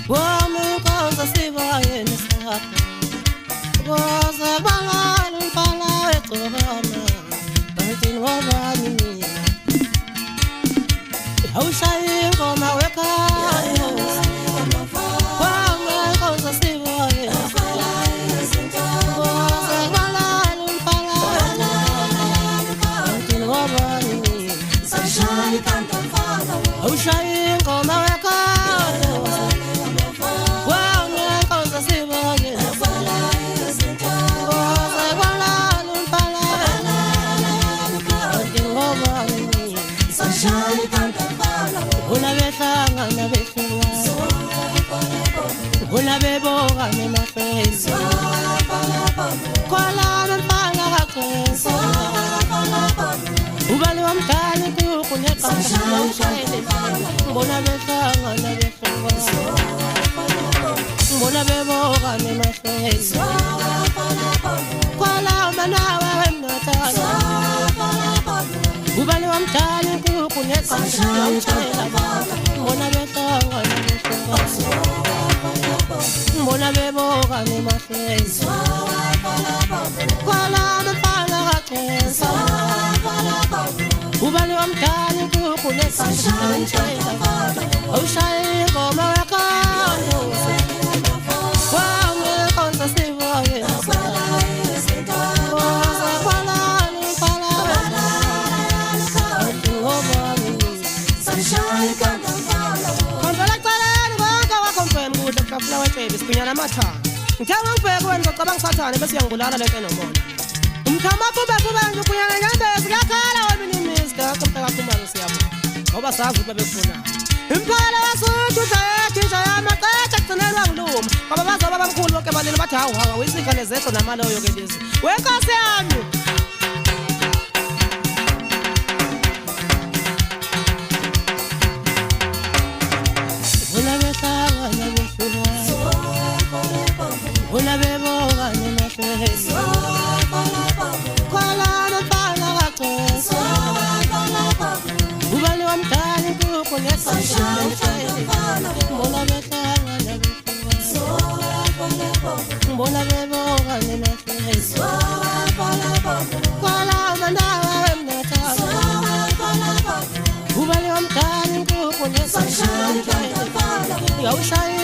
Wami causa se vai nessa Goza bangal pala etorana Tantin wabani How shine goma weka Wami causa se vai Goza bangal pala Tantin wabani Sunshine canta fada How shine goma weka Una beboga me mafes Kola na pala kakes Ubali wa mtani kukunyeka Mbona betanga na befewa Mbona beboga me mafes Kola manawa wemnataya Ubali wa mtani kukunyeka Mbona betanga na befewa Mbona beboga ni mafezi Kwala na pala kakesa Ubali wa mtani kukuneka Ushayi goma wakano Wange konta sivoye Kwala ni pala Sunshine canta Flower baby sipinyana matha ngithawa ngibheke wena ngicabanga sathane bese uyangibulala lento enomona umthama kuba nje kunyanga nyambezi yakhala wena inimisi kakhumpheka khumalo siyabo ngoba sazi ukuthi befuna imphala wasuthu nje yamaqeda kugcinelwa ngiluma ngoba bazoba bamkhulu bonke balile bathi hawu wisingane zethu namaloyo ke lezi wenkosi yami Una beboga ni mafes Kwala na pala kakes Ubali wa mtani kukuneka Mbona betanga na befewa Mbona beboga ni mafes Kwala mandawa wemnataka Ubali wa mtani kukuneka Yaushayi